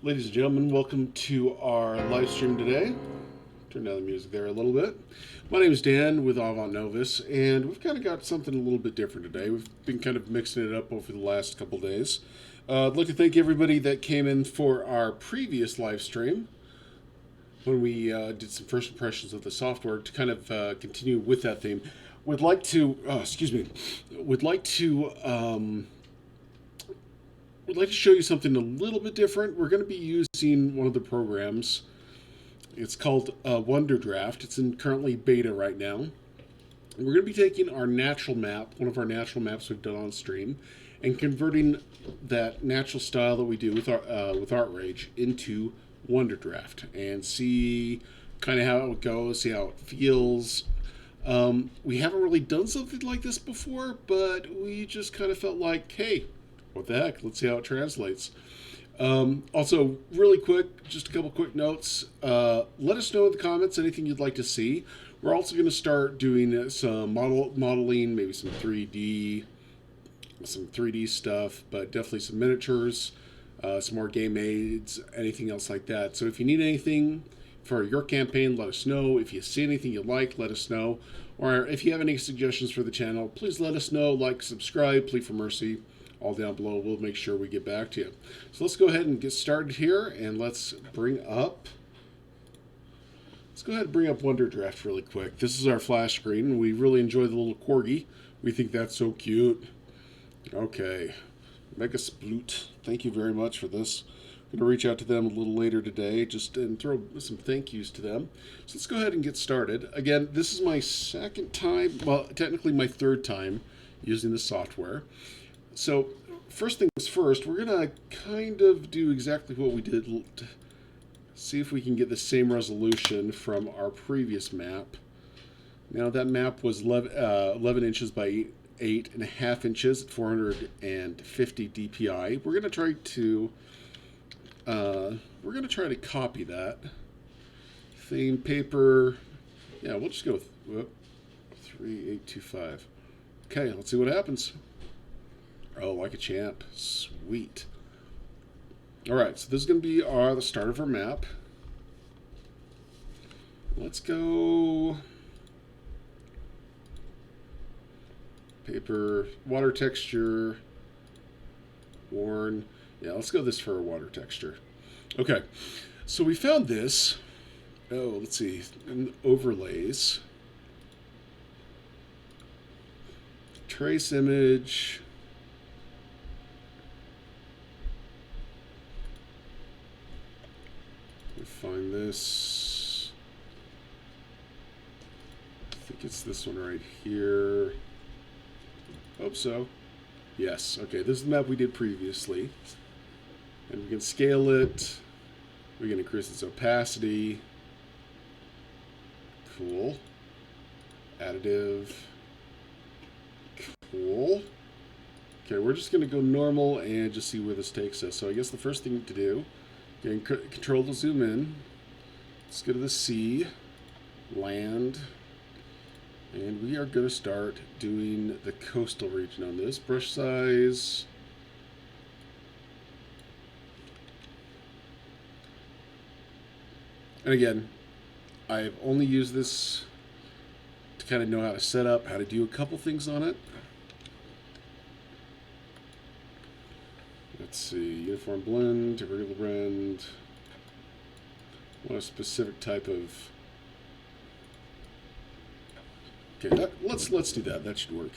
Ladies and gentlemen, welcome to our live stream today. Turn down the music there a little bit. My name is Dan with Avant Novus, and we've kind of got something a little bit different today. We've been kind of mixing it up over the last couple days. I'd like to thank everybody that came in for our previous live stream when we did some first impressions of the software to kind of continue with that theme. Would like to, would like to show you something a little bit different. We're going to be using one of the programs. It's called Wonderdraft. It's in currently beta right now. And we're going to be taking our natural map, one of our natural maps we've done on stream, and converting that natural style that we do with Art Rage into Wonderdraft and see kind of how it goes, see how it feels. We haven't really done something like this before, but we just kind of felt like, hey, what the heck? Let's see how it translates. Also, really quick, just a couple quick notes. Let us know in the comments anything you'd like to see. We're also going to start doing some modeling, maybe some 3D stuff, but definitely some miniatures, some more game aids, anything else like that. So if you need anything for your campaign, let us know. If you see anything you like, let us know. Or if you have any suggestions for the channel, please let us know. Like, subscribe, plead for mercy. All down below. We'll make sure we get back to you. So let's go ahead and get started here, and let's go ahead and bring up Wonderdraft really quick. This is our flash screen. We really enjoy the little corgi. We think that's so cute. Okay, Mega Sploot, thank you very much for this. I'm going to reach out to them a little later today and throw some thank yous to them. So let's go ahead and get started. Again, this is my second time, well, technically my third time using the software. So first things first, we're going to kind of do exactly what we did. See if we can get the same resolution from our previous map. Now that map was 11 inches by 8.5 inches at 450 DPI. We're going to try to copy that. Theme paper. Yeah, we'll just go with 3825. Okay, let's see what happens. Oh, like a champ. Sweet. Alright, so this is going to be the start of our map. Let's go paper, water texture, worn. Yeah, let's go this for a water texture. Okay, so we found this. Oh, let's see. In overlays. Trace image. Find this. I think it's this one right here. Hope so. Yes. Okay, this is the map we did previously. And we can scale it. We can increase its opacity. Cool. Additive. Cool. Okay, we're just going to go normal and just see where this takes us. So I guess the first thing to do, getting control to zoom in. Let's go to the sea, land, and we are going to start doing the coastal region on this. Brush size. And again, I've only used this to kind of know how to set up, how to do a couple things on it. Let's see, uniform blend, regular blend. Want a specific type of. Okay, let's do that. That should work.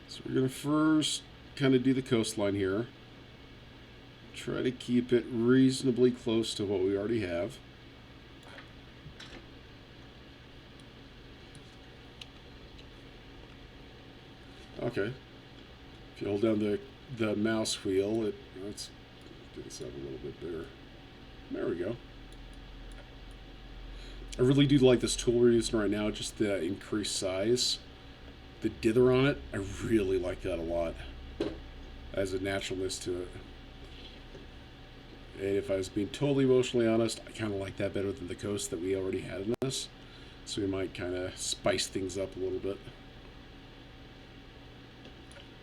So we're gonna first kind of do the coastline here. Try to keep it reasonably close to what we already have. Okay. If you hold down the mouse wheel, let's do this up a little bit bigger. There we go. I really do like this tool we're using right now, just the increased size. The dither on it, I really like that a lot. Has a naturalness to it. And if I was being totally emotionally honest, I kind of like that better than the coast that we already had in this. So we might kind of spice things up a little bit.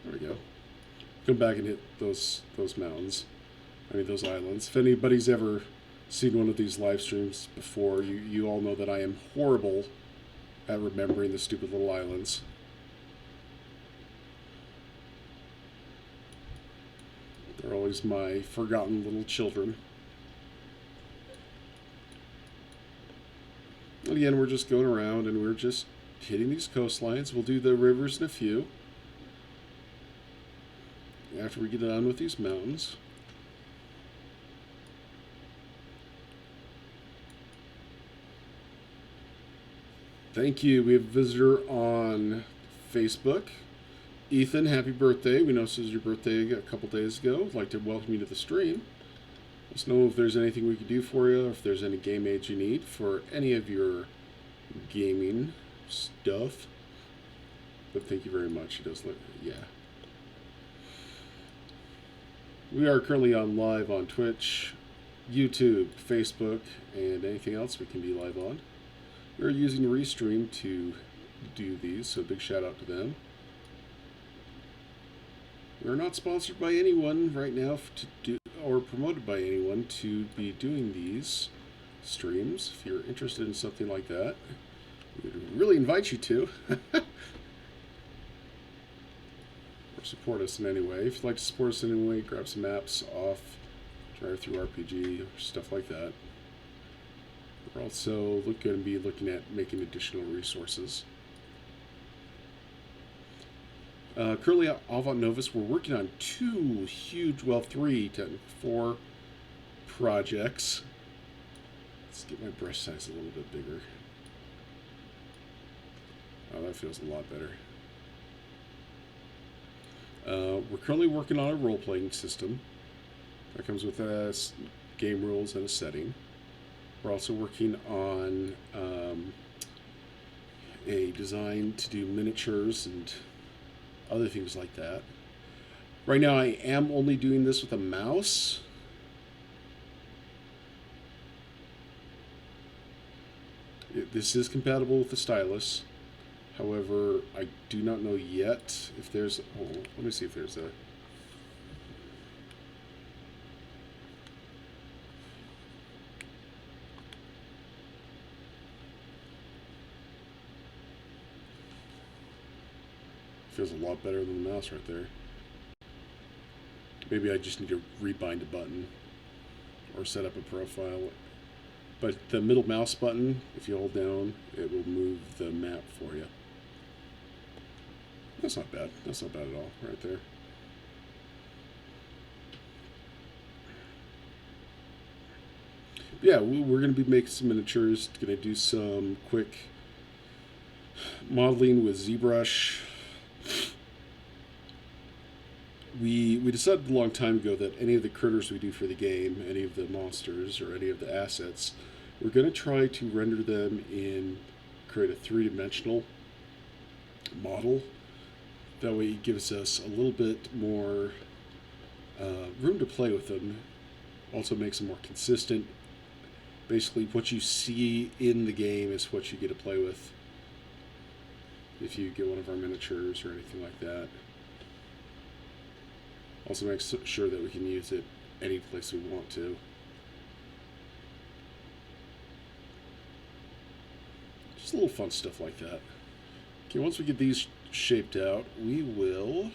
There we go. Come back and hit those mountains. I mean, those islands. If anybody's ever seen one of these live streams before, you all know that I am horrible at remembering the stupid little islands. They're always my forgotten little children. And again, we're just going around and we're just hitting these coastlines. We'll do the rivers in a few after we get done with these mountains. Thank you. We have a visitor on Facebook. Ethan, happy birthday. We know this was your birthday a couple days ago. I'd like to welcome you to the stream. Let us know if there's anything we can do for you, or if there's any game aids you need for any of your gaming stuff. But thank you very much. It does look, yeah. We are currently on live on Twitch, YouTube, Facebook, and anything else we can be live on. We're using Restream to do these, so big shout out to them. We're not sponsored by anyone right now to do, or promoted by anyone to be doing these streams. If you're interested in something like that, we would really invite you to. Or support us in any way. If you'd like to support us in any way, grab some apps off Drive-Thru RPG, or stuff like that. We're also going to be looking at making additional resources. Currently at Avant Novus, we're working on two huge, well, three, technically 4 projects. Let's get my brush size a little bit bigger. Oh, that feels a lot better. We're currently working on a role-playing system that comes with game rules and a setting. We're also working on a design to do miniatures and other things like that. Right now I am only doing this with a mouse. This is compatible with the stylus. However, I do not know yet if there's... Oh, let me see if there's a... Feels a lot better than the mouse right there. Maybe I just need to rebind a button or set up a profile. But the middle mouse button, if you hold down, it will move the map for you. That's not bad. That's not bad at all, right there. Yeah, we're going to be making some miniatures. Going to do some quick modeling with ZBrush. We decided a long time ago that any of the critters we do for the game, any of the monsters or any of the assets, we're going to try to render them in, create a 3-dimensional model. That way it gives us a little bit more room to play with them. Also makes them more consistent. Basically, what you see in the game is what you get to play with if you get one of our miniatures or anything like that. Also makes sure that we can use it any place we want to. Just a little fun stuff like that. Okay, once we get these shaped out, we will...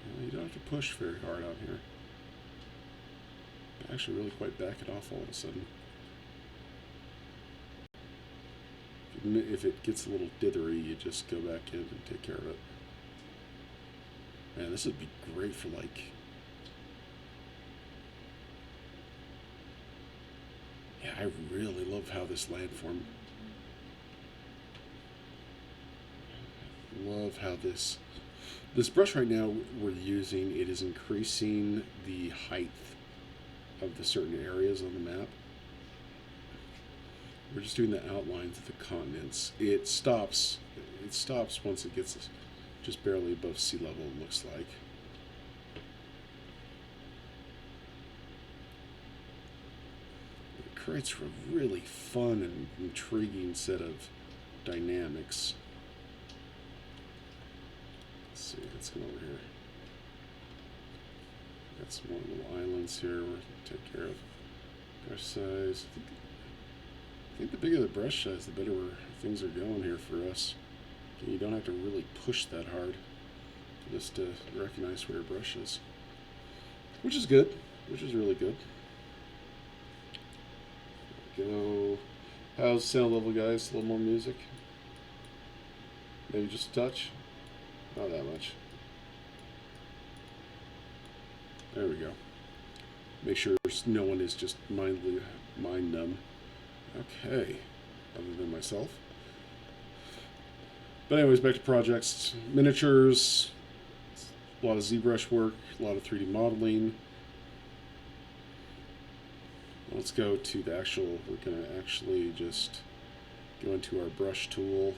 Well, you don't have to push very hard out here. Actually, really quite back it off all of a sudden. If it gets a little dithery, you just go back in and take care of it. Man, this would be great for, like... Yeah, I really love how this landform... Love how this brush right now we're using, it is increasing the height of the certain areas on the map. We're just doing the outlines of the continents. It stops once it gets just barely above sea level, it looks like. It creates a really fun and intriguing set of dynamics. Let's see, let's go over here. got some more little islands here we'll take care of. Brush size. I think the bigger the brush size, the better things are going here for us. You don't have to really push that hard just to recognize where your brush is. Which is good. Which is really good. Go. How's sound level, guys? A little more music? Maybe just a touch? Not that much. There we go. Make sure no one is just mind numb. Okay. Other than myself. But anyways, back to projects. Miniatures. A lot of ZBrush work. A lot of 3D modeling. Let's go to the actual, we're going to actually just go into our brush tool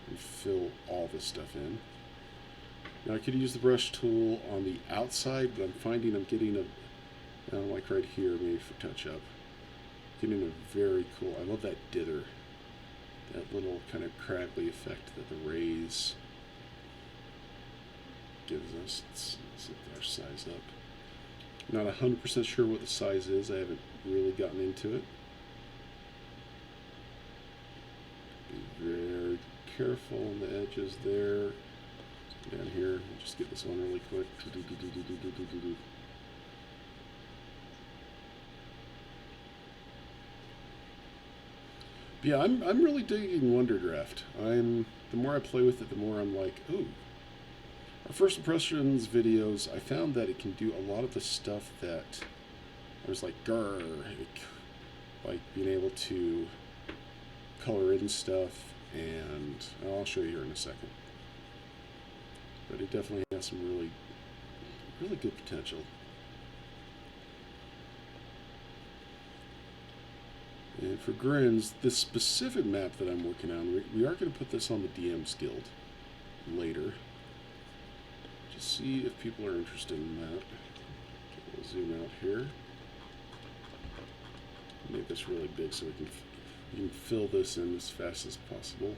and fill all this stuff in. Now I could use the brush tool on the outside, but I'm finding I'm getting a, like right here, maybe for touch up, getting a very cool, I love that dither, that little kind of craggly effect that the rays gives us. Let's see if they're sized up. Not 100% sure what the size is. I haven't really gotten into it. Be very careful on the edges there. Down here, just get this one really quick. But yeah, I'm really digging Wonderdraft. The more I play with it, the more I'm like, ooh. Our first impressions videos, I found that it can do a lot of the stuff that I was like, like being able to color in stuff, and I'll show you here in a second. But it definitely has some really, really good potential. And for grins, this specific map that I'm working on, we are going to put this on the DM's Guild later. Just see if people are interested in that. We'll zoom out here. Make this really big so we can fill this in as fast as possible.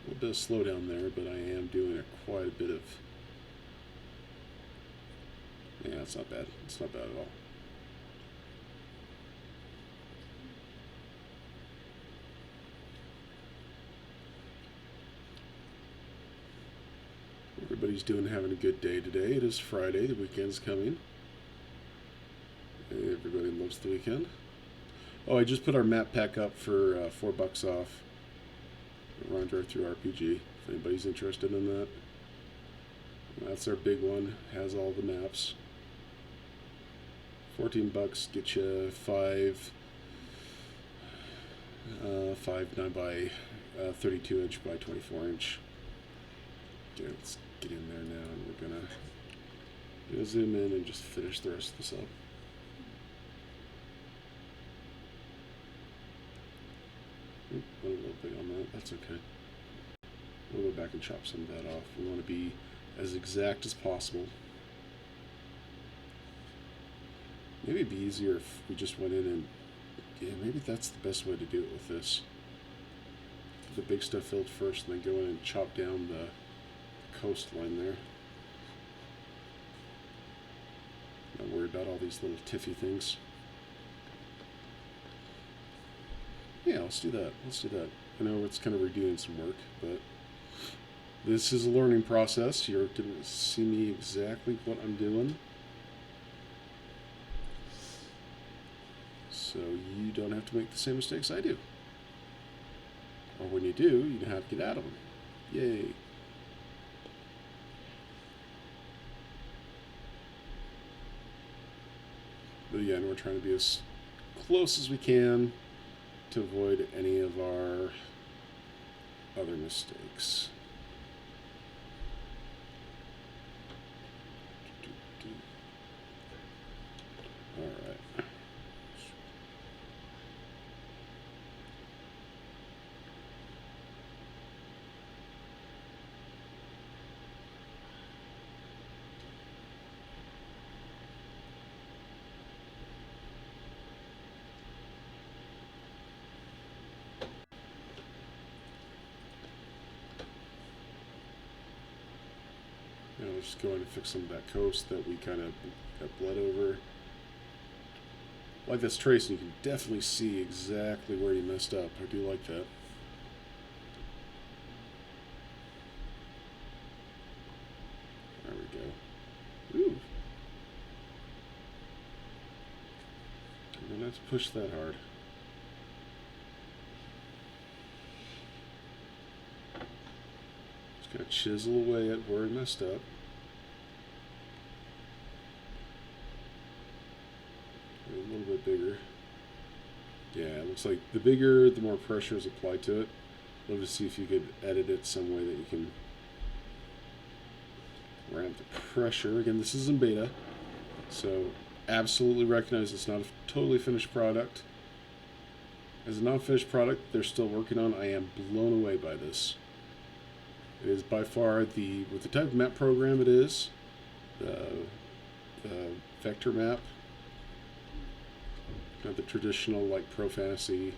A little bit of slowdown there, but I am doing quite a bit of. Yeah, it's not bad. It's not bad at all. Everybody's having a good day today. It is Friday. The weekend's coming. Everybody loves the weekend. Oh, I just put our map pack up for $4 off. Wonderdraft through RPG. If anybody's interested in that. That's our big one. Has all the maps. $14 get you 5 9 by 32 inch by 24 inch. Okay, let's get in there now, and we're gonna zoom in and just finish the rest of this up. Went a little big on that. That's okay. We'll go back and chop some of that off. We want to be as exact as possible. Maybe it'd be easier if we just went in and, yeah, maybe that's the best way to do it with this. Get the big stuff filled first, and then go in and chop down the coastline there. Not worry about all these little tiffy things. Yeah, let's do that. Let's do that. I know it's kind of redoing some work, but this is a learning process. You're going to see me exactly what I'm doing, so you don't have to make the same mistakes I do. Or when you do, you have to get out of them. Yay. But again, we're trying to be as close as we can to avoid any of our other mistakes. All right. just going to fix some of that coast that we kind of got bled over. Like this trace, and you can definitely see exactly where you messed up. I do like that. There we go. Ooh. I'm gonna have to push that hard. Just gotta chisel away at where I messed up. A little bit bigger. Yeah, it looks like the bigger, the more pressure is applied to it. Love to see if you could edit it some way that you can ramp the pressure. Again, this is in beta, so absolutely recognize it's not a totally finished product. As a non-finished product they're still working on, I am blown away by this. It is by far with the type of map program it is, the vector map, not the traditional like pro fantasy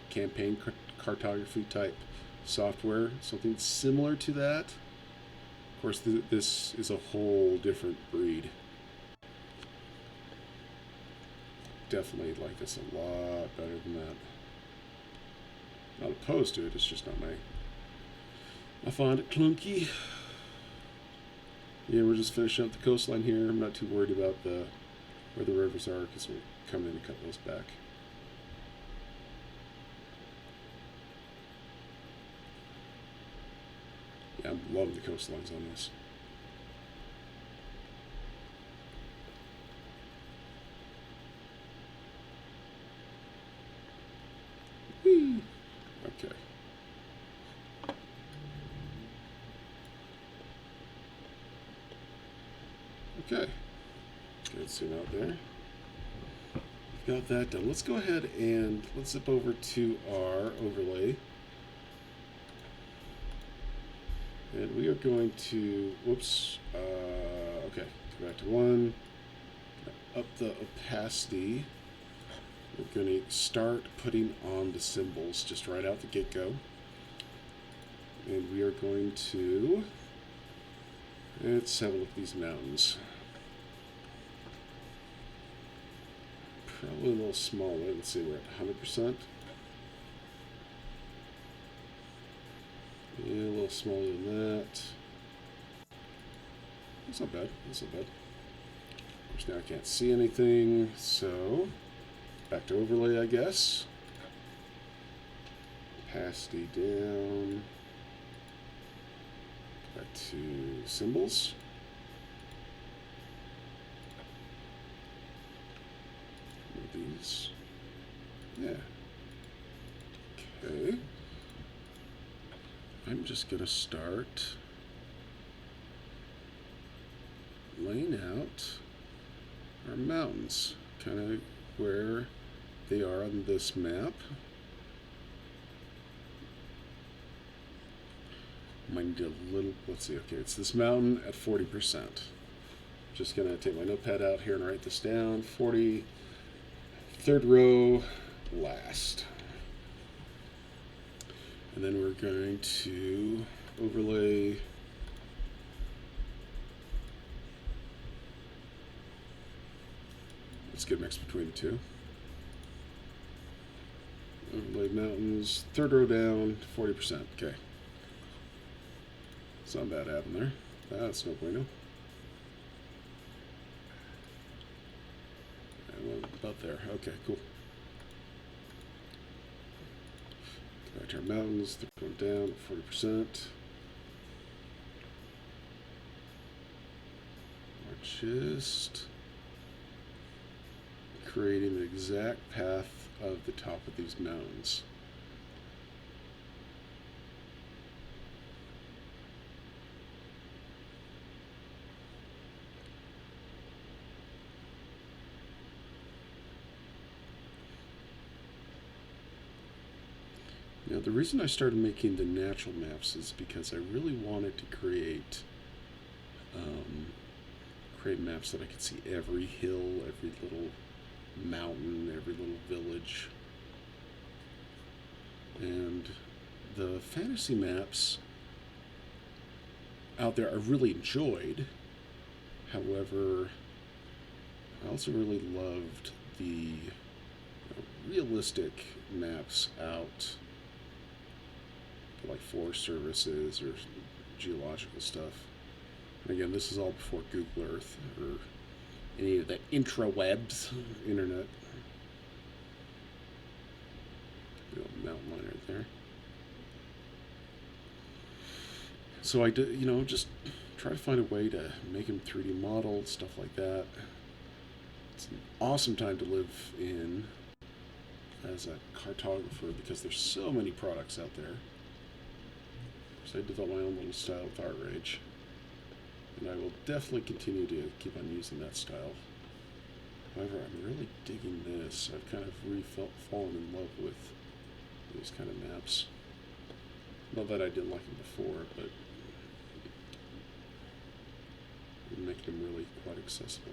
campaign cartography type software. Something similar to that. Of course, this is a whole different breed. Definitely like this a lot better than that. Not opposed to it, it's just not my... I find it clunky. Yeah, we're just finishing up the coastline here. I'm not too worried about where the rivers are, because we'll come in and cut those back. Yeah, I'm loving the coastlines on this. Whee! Okay. Okay. Good zoom out there. Got that done. Let's go ahead and let's zip over to our overlay. And we are going to, whoops, okay, go back to 1, up the opacity. We're going to start putting on the symbols just right out the get-go. And we are going to, let's have a look at these mountains. Probably a little smaller. Let's see, we're at 100%. Yeah, a little smaller than that. That's not bad. That's not bad. Of course, now I can't see anything, so back to overlay, I guess. Opacity down. Back to symbols. These. Yeah. Okay. I'm just going to start laying out our mountains, kind of where they are on this map. Might need a little, let's see, okay, it's this mountain at 40%. Just going to take my notepad out here and write this down. 40, third row, last. And then we're going to overlay let's get a mix between the two. Overlay mountains, third row down, 40%. Okay. It's not bad having there. That's no bueno. About there. Okay, cool. Back to our mountains, third one down, 40%. We're just creating the exact path of the top of these mountains. Now, the reason I started making the natural maps is because I really wanted to create maps that I could see every hill, every little mountain, every little village. And the fantasy maps out there I really enjoyed. However, I also really loved the realistic maps out for like Forest Services or geological stuff. And again, this is all before Google Earth or any of the intrawebs, internet. Mountain line right there. So I did, just try to find a way to make them 3D modeled, stuff like that. It's an awesome time to live in as a cartographer because there's so many products out there. So I developed my own little style with Art Rage. And I will definitely continue to keep on using that style. However, I'm really digging this. I've kind of fallen in love with these kind of maps. Not that I didn't like them before, but making them really quite accessible.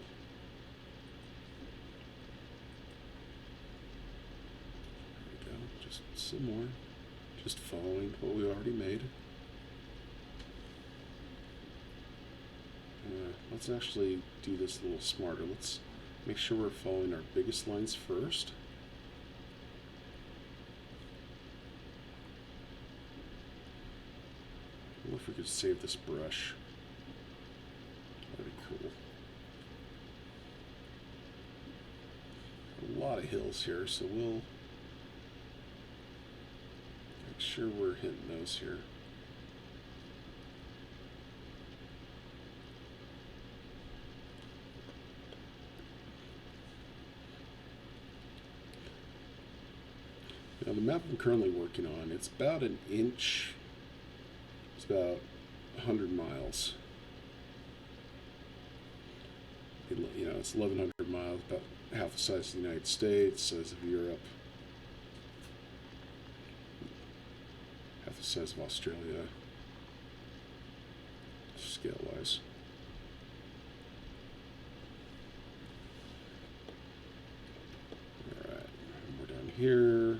There we go. Just some more. Just following what we already made. Let's actually do this a little smarter. Let's make sure we're following our biggest lines first. What if we could save this brush? That'd be cool. A lot of hills here, so we'll make sure we're hitting those here. Now the map I'm currently working on, it's about an inch. It's about 100 miles. It's 1,100 miles, about half the size of the United States, size of Europe, half the size of Australia, scale-wise. All right, we're down here.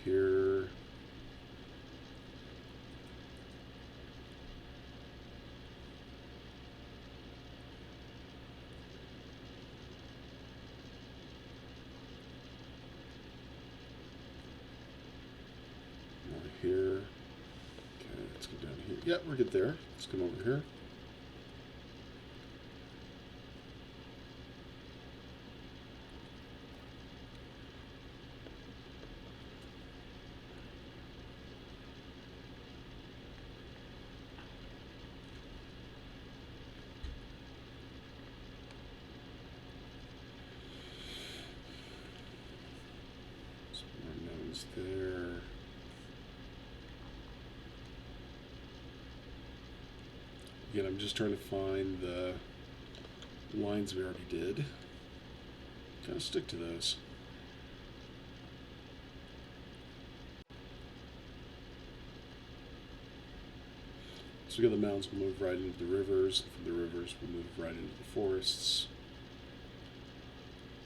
Here. More here. Okay, let's go down here. Yeah, we're good there. Let's come over here. There. Again, I'm just trying to find the lines we already did. Kind of stick to those. So we got the mountains, we'll move right into the rivers. From the rivers, we'll move right into the forests.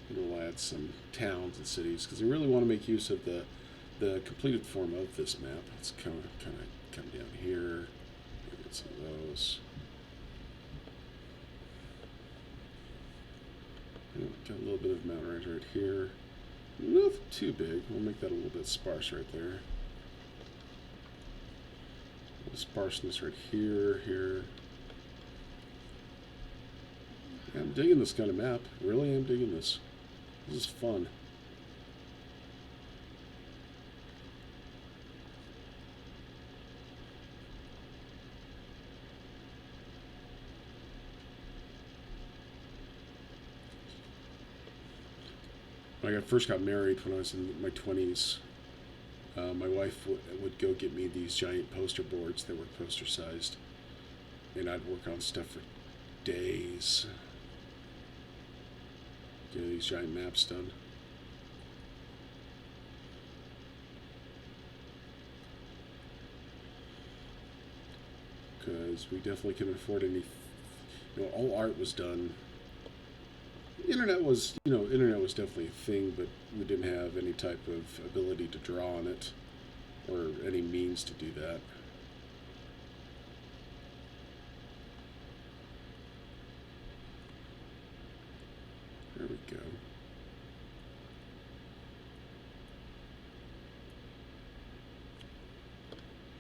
And we'll add some towns and cities because we really want to make use of the completed form of this map. Let's kind of come down here, get some of those. Got a little bit of mountain range right here. Nothing too big. We'll make that a little bit sparse right there. A little sparseness right here, here. Yeah, I'm digging this kind of map. Really am digging this. This is fun. When I first got married when I was in my 20s, my wife would go get me these giant poster boards that were poster sized, and I'd work on stuff for days. Get these giant maps done. Because we definitely couldn't afford any. All art was done Internet was, internet was definitely a thing, but we didn't have any type of ability to draw on it or any means to do that. There we go.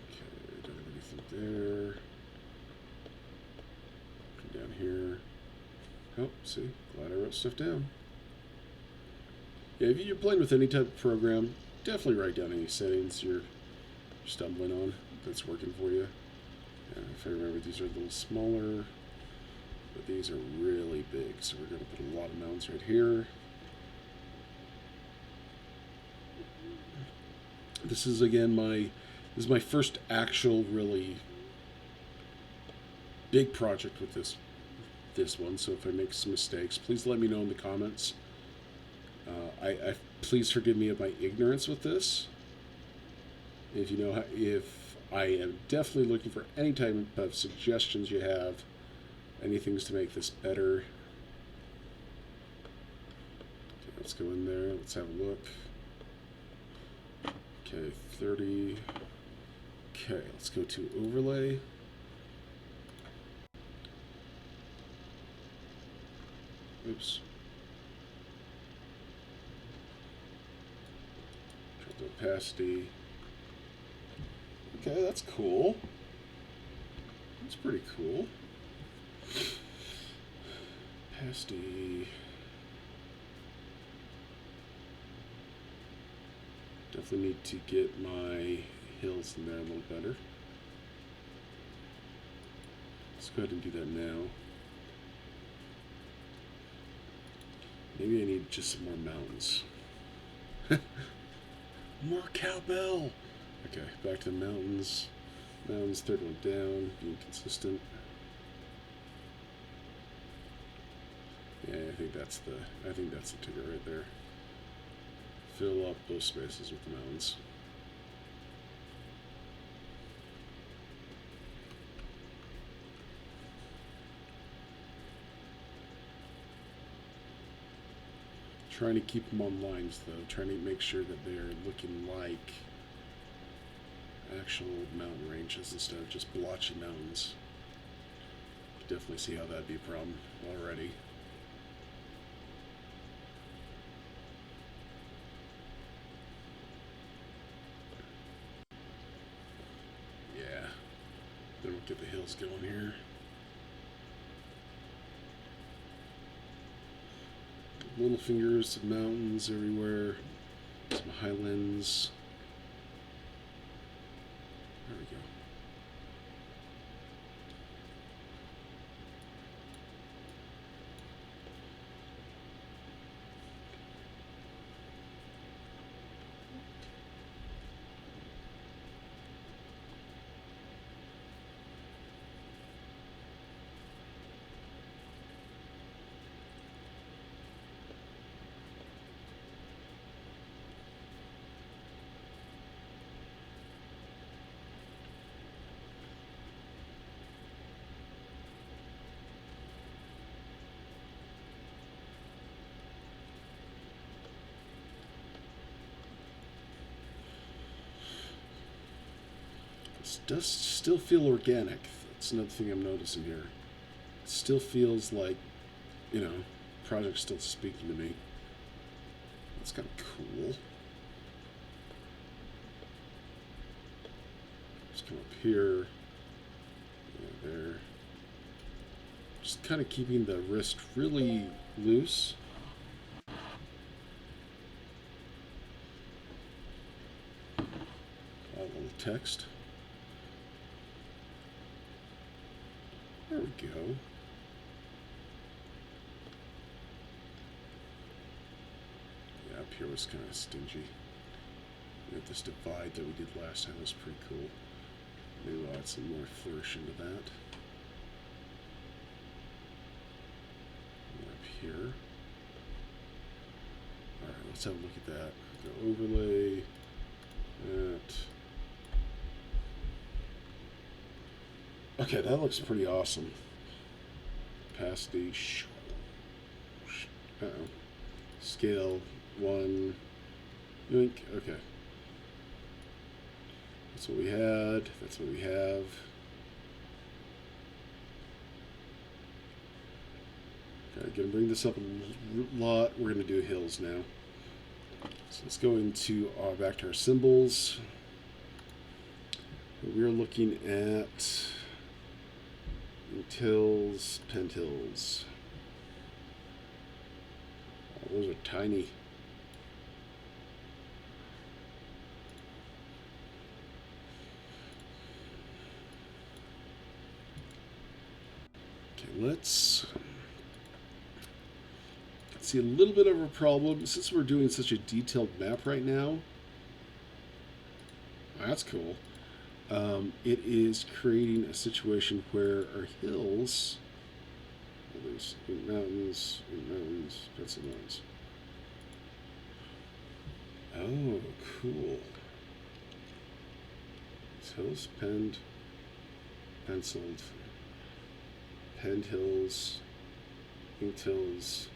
Okay, don't have anything there. Come down here. Oh, see, glad I wrote stuff down. Yeah, if you're playing with any type of program, definitely write down any settings you're stumbling on that's working for you. If I remember, these are a little smaller, but these are really big, so we're going to put a lot of mountains right here. This is again my first actual really big project with this one. So if I make some mistakes, please let me know in the comments. I please forgive me of my ignorance with this. If I am definitely looking for any type of suggestions you have, anything to make this better. Okay, let's go in there. Let's have a look. Okay, 30. Okay, let's go to overlay. Oops. Drop the opacity. Okay, that's cool. That's pretty cool. Opacity. Definitely need to get my hills in there a little better. Let's go ahead and do that now. Maybe I need just some more mountains. More cowbell! Okay, back to the mountains. Mountains, third one down, being consistent. Yeah, I think that's the ticket right there. Fill up those spaces with the mountains. Trying to keep them on lines though, trying to make sure that they're looking like actual mountain ranges instead of just blotchy mountains. Definitely see how that'd be a problem already. Yeah, then we'll get the hills going here. Little fingers of mountains everywhere. Some highlands. There we go. This does still feel organic. That's another thing I'm noticing here. It still feels like, project's still speaking to me. That's kind of cool. Just come up here. Yeah, there. Just kind of keeping the wrist really loose. A little text. There we go. Yeah, up here was kind of stingy. We have this divide that we did last time. Was pretty cool. Maybe we'll add some more flourish into that. And up here. Alright, let's have a look at that. Go overlay. That. Okay, that looks pretty awesome. Opacity. Uh-oh. Scale 1. Yoink. Okay. That's what we had. That's what we have. Okay, gonna bring this up a lot. We're gonna do hills now. So let's go into back to our symbols. We're looking at hills, penthills. Oh, those are tiny. Okay, let's see a little bit of a problem since we're doing such a detailed map right now. That's cool. It is creating a situation where our hills, there's mountains, pencil lines. Oh, cool. Hills penned, penciled, penned hills, inked hills,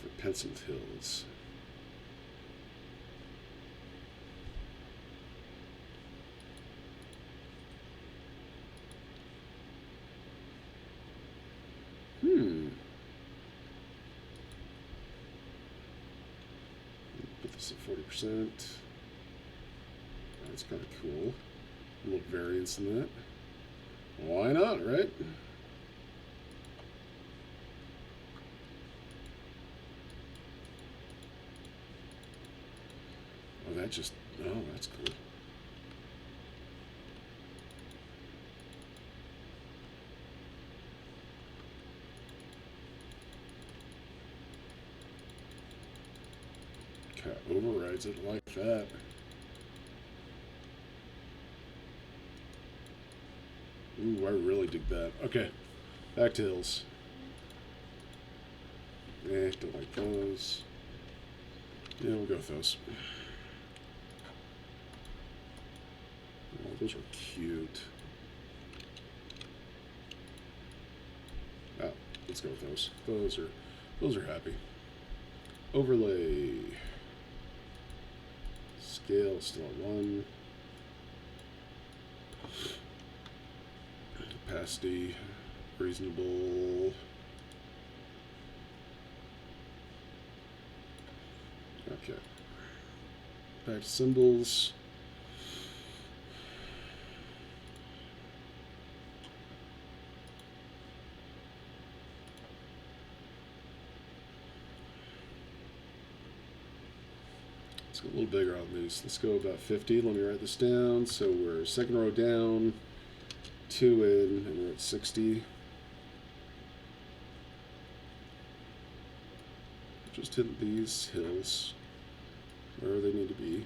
for penciled hills. Put this at 40%. That's kind of cool. A little variance in that. Why not, right? Oh, that's cool. Kind of overrides it like that. Ooh, I really dig that. Okay, back to hills. Don't like those. Yeah, we'll go with those. Oh, those are cute. Oh, let's go with those. Those are happy. Overlay. Scale still at 1. Opacity reasonable. Okay. Back to symbols. Let's go a little bigger on these. Let's go about 50. Let me write this down. So we're second row down, 2 in, and we're at 60. Just hit these hills wherever they need to be.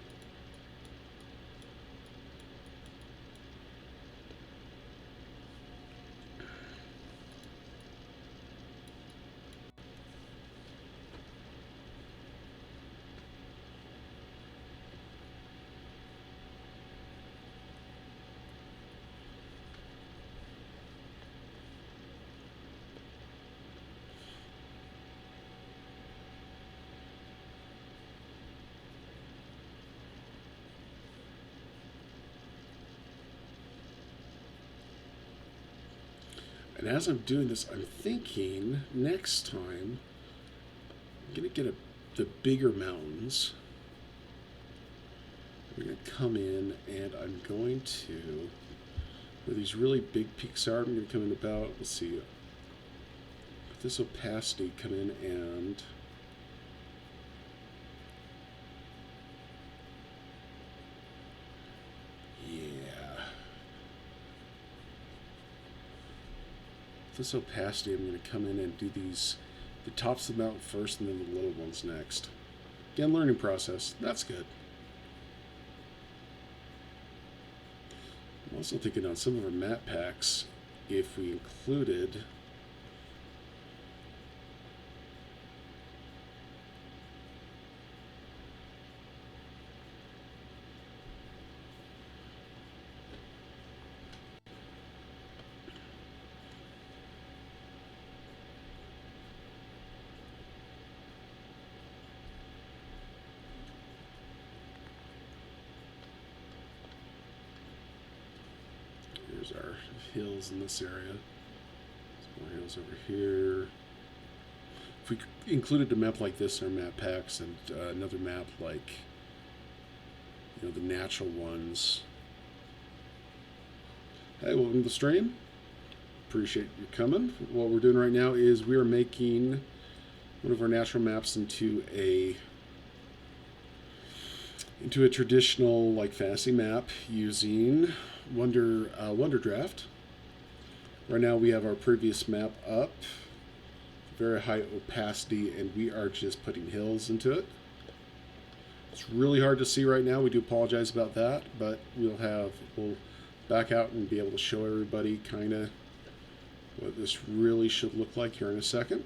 And as I'm doing this, I'm thinking next time I'm going to get the bigger mountains. I'm going to come in and I'm going to, where these really big peaks are, I'm going to come in about, let's see, with this opacity, come in and this opacity, I'm going to come in and do the tops of the mountain first and then the lower ones next. Again, learning process. That's good. I'm also thinking on some of our map packs, if we included There's our hills in this area. Some more hills over here. If we included a map like this in our map packs and another map like, you know, the natural ones. Hey, welcome to the stream. Appreciate you coming. What we're doing right now is we are making one of our natural maps into a traditional like fantasy map using Wonderdraft. Right now we have our previous map up, very high opacity, and we are just putting hills into it. It's really hard to see right now. We do apologize about that, but we'll back out and be able to show everybody kind of what this really should look like here in a second.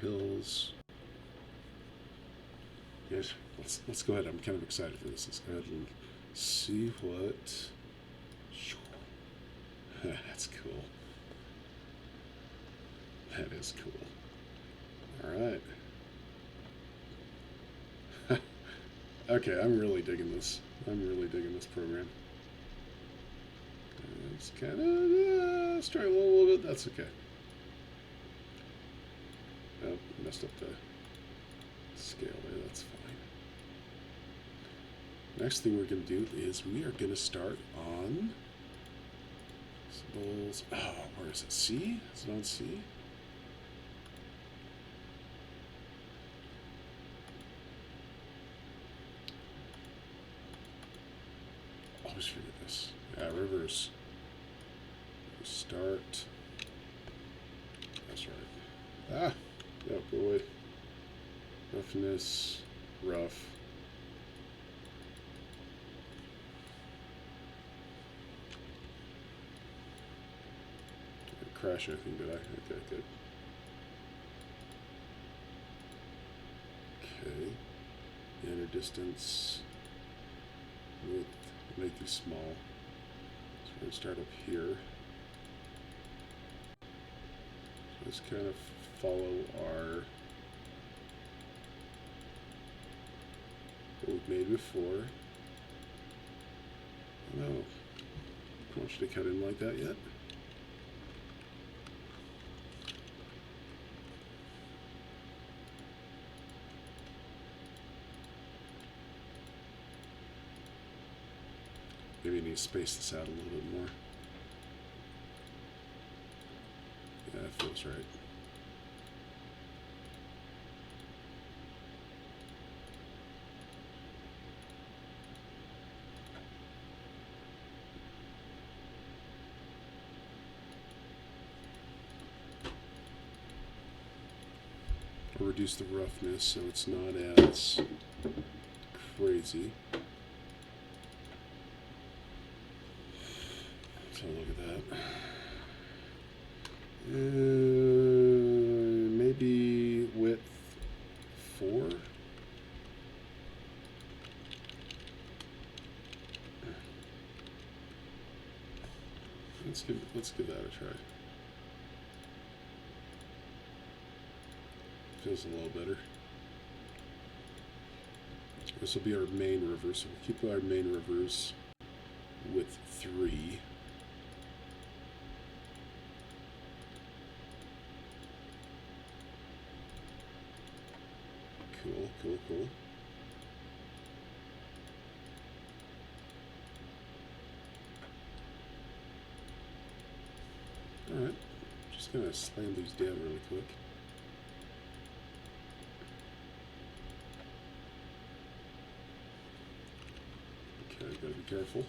Hills. Yes, let's go ahead. I'm kind of excited for this. Let's go ahead and see what. That's cool. That is cool. All right. Okay, I'm really digging this. I'm really digging this program. It's kind of struggling a little bit. That's okay. Oh, messed up the scale there, that's fine. Next thing we're going to do is we are going to start on symbols. Oh, where is it? C? Is it on C? Always forget this. Yeah, rivers. Start. That's right. Ah! Oh boy. Roughness. Rough. I crash anything, did I? Okay, good. Okay. Inner distance. Width. Make these small. So we're going to start up here. So let's kind of follow our what we've made before. No, I want you to cut in like that yet. Maybe you need to space this out a little bit more. Yeah, that feels right. Or reduce the roughness so it's not as crazy. So look at that. Maybe width 4. Let's give that a try. Feels a little better. This will be our main river, so we'll keep our main rivers with 3. Cool, cool, cool. Alright, just gonna slam these down really quick. Okay, gotta be careful.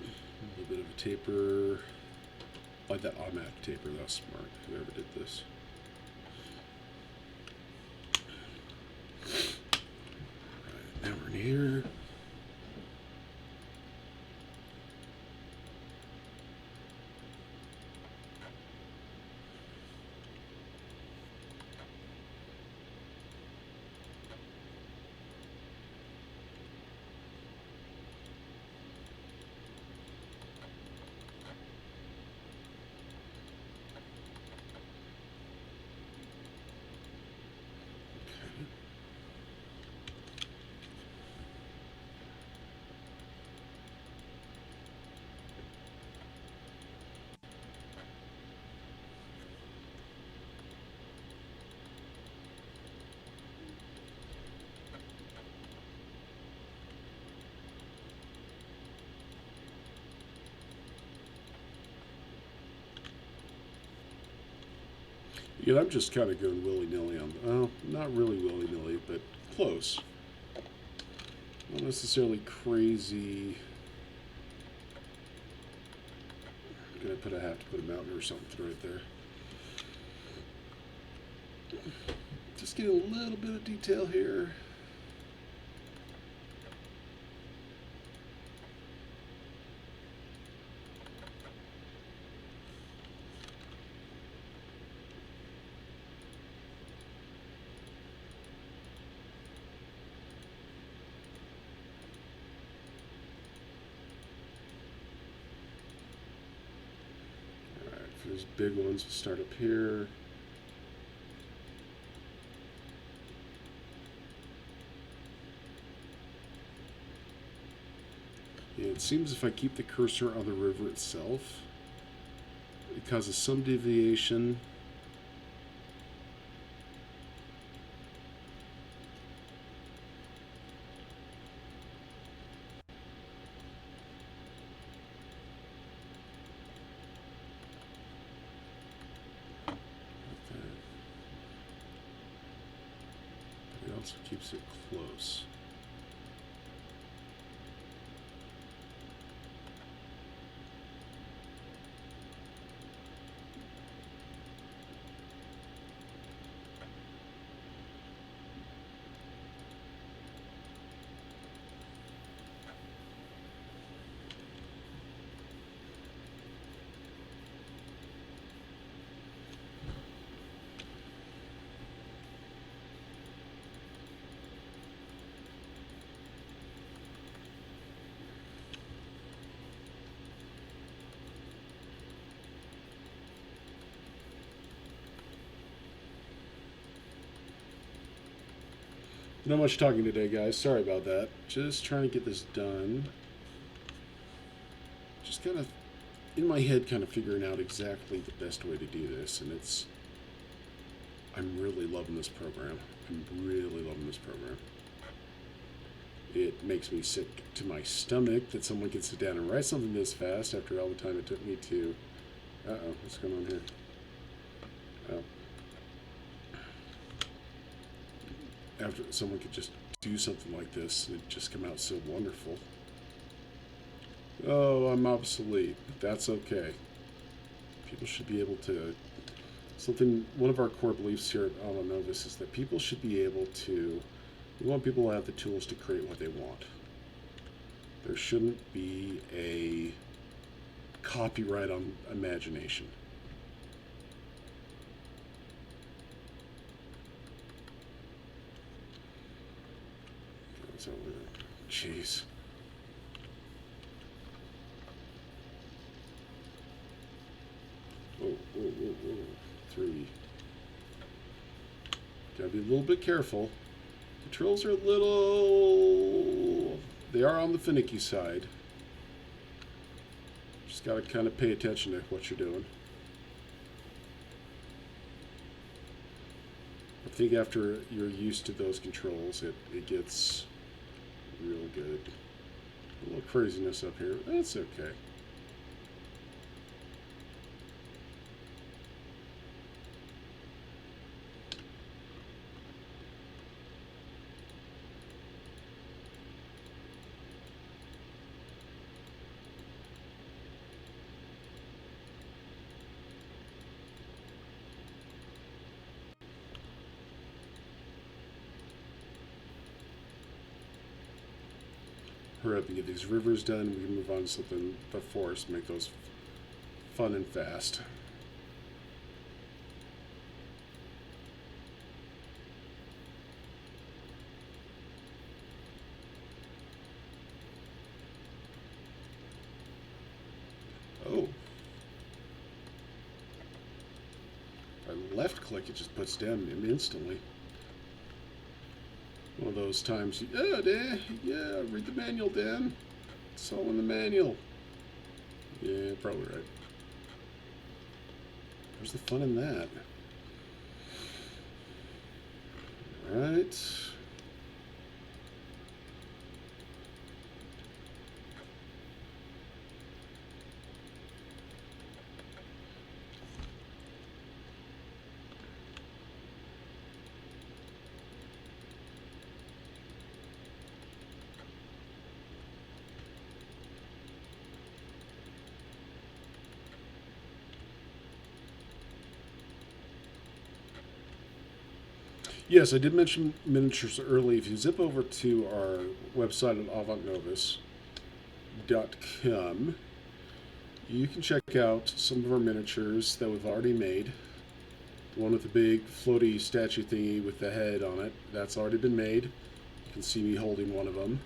A little bit of a taper. I like that automatic taper, that was smart, whoever did this. Alright, now we're in here. Yeah, I'm just kind of going willy-nilly on, well, not really willy-nilly, but close. Not necessarily crazy. I'm going to have to put a mountain or something right there. Just get a little bit of detail here. For these big ones, we'll start up here. Yeah, it seems if I keep the cursor on the river itself, it causes some deviation. It also keeps it close. Not much talking today, guys. Sorry about that. Just trying to get this done. Just kind of in my head, kind of figuring out exactly the best way to do this, and I'm really loving this program. I'm really loving this program. It makes me sick to my stomach that someone can sit down and write something this fast after all the time it took me to. What's going on here? Oh. After someone could just do something like this and it just come out so wonderful. Oh, I'm obsolete, but that's okay. People should be able to, one of our core beliefs here at Ala Novus is that people should be able to, we want people to have the tools to create what they want. There shouldn't be a copyright on imagination. Jeez. Whoa. 3. Gotta be a little bit careful. The trills are they are on the finicky side. Just gotta kind of pay attention to what you're doing. I think after you're used to those controls, it gets real good. A little craziness up here. That's okay. Hurry up and get these rivers done. We can move on to something but forest, make those fun and fast. Oh. If I left click, it just puts down instantly. One of those times, Dan, read the manual, Dan. It's all in the manual. Yeah, probably right. Where's the fun in that? All right. Yes, I did mention miniatures early. If you zip over to our website at avantnovus.com, you can check out some of our miniatures that we've already made. The one with the big floaty statue thingy with the head on it, that's already been made. You can see me holding one of them.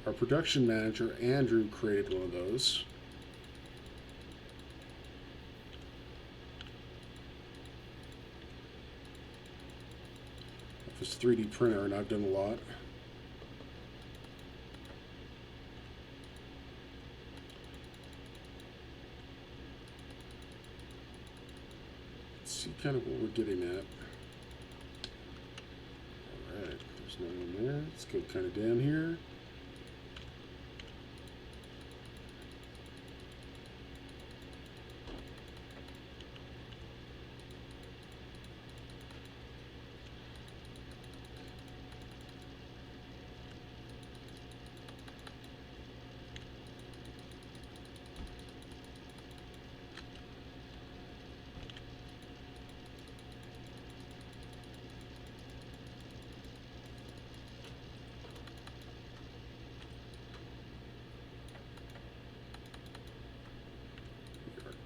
Our production manager, Andrew, created one of those. With this 3D printer, and I've done a lot. See kind of what we're getting at. Alright, there's no one there. Let's go kind of down here.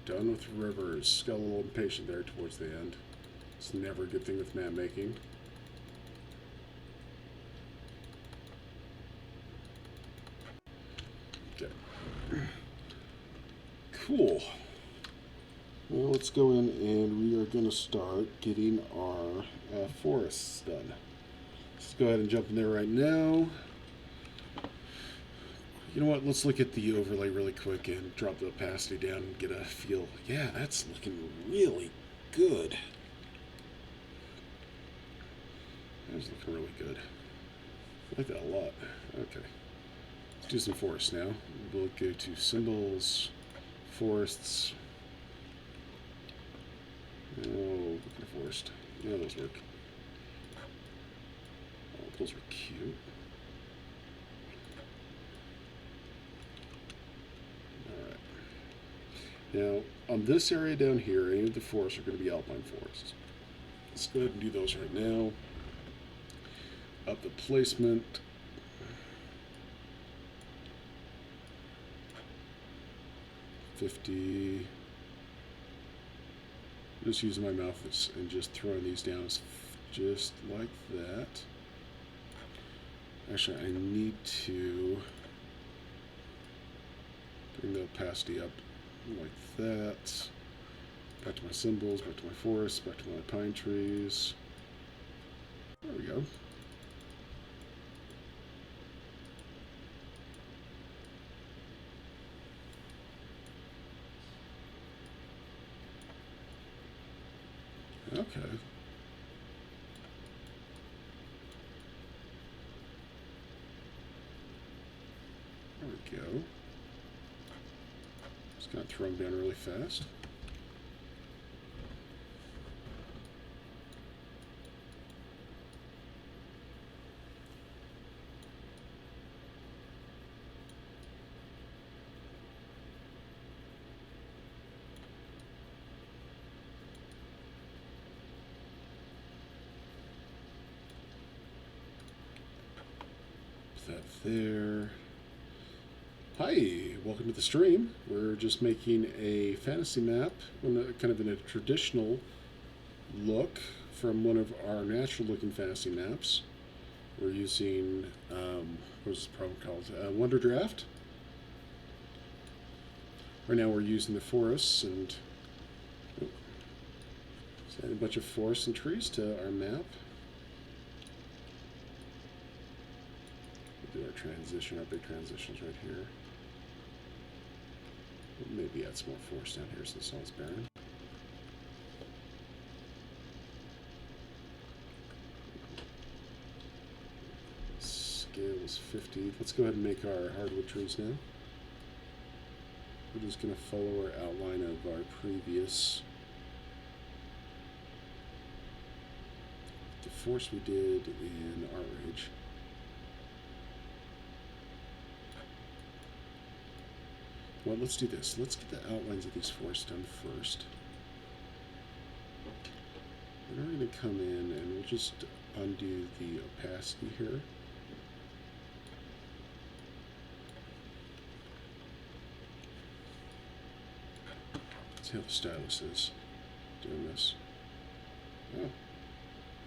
Done with rivers. Got a little impatient there towards the end. It's never a good thing with map making. Okay. Cool. Well, let's go in and we are going to start getting our forests done. Let's go ahead and jump in there right now. You know what, let's look at the overlay really quick and drop the opacity down and get a feel. Yeah, that's looking really good. That's looking really good. I like that a lot. Okay. Let's do some forests now. We'll go to symbols, forests. Oh, look at the forest. Yeah, those work. Oh, those are cute. Now, on this area down here, any of the forests are going to be alpine forests. Let's go ahead and do those right now. Up the placement. $50. Just using my mouth and just throwing these down just like that. Actually, I need to bring the opacity up like that. Back to my symbols, back to my forests, back to my pine trees. There we go. Okay. There we go. Just gonna throw them down really fast. Put that there. Hi, welcome to the stream. We're just making a fantasy map, kind of in a traditional look from one of our natural looking fantasy maps. We're using, what's this program called? Wonderdraft. Right now we're using the forests and add a bunch of forests and trees to our map. We'll do our transition, our big transitions right here. Maybe add some more forest down here since all is barren. Scale is 50. Let's go ahead and make our hardwood trees now. We're just going to follow our outline of our previous. The forest we did in Outrage. Well, let's do this. Let's get the outlines of these forests done first. We're going to come in and we'll just undo the opacity here. See how the stylus is doing this. Oh,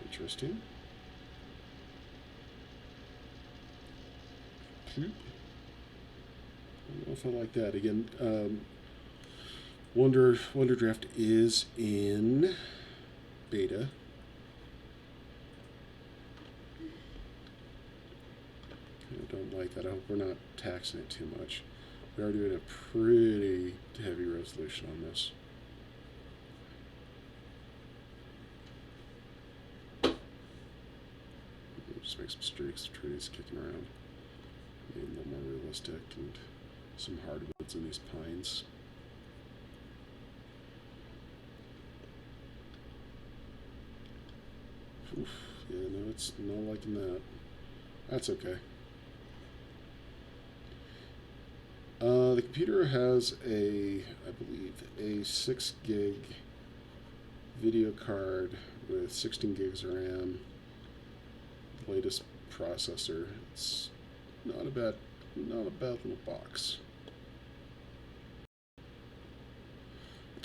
interesting. I don't know if I like that. Again, Wonderdraft is in beta. I don't like that. I hope we're not taxing it too much. We are doing a pretty heavy resolution on this. Just make some streaks, trees kicking around. Maybe a little more realistic and some hardwoods in these pines. Oof, yeah, no, it's not liking that. That's okay. The computer has I believe, a 6 gig video card with 16 gigs of RAM. Latest processor. It's not a bad little box.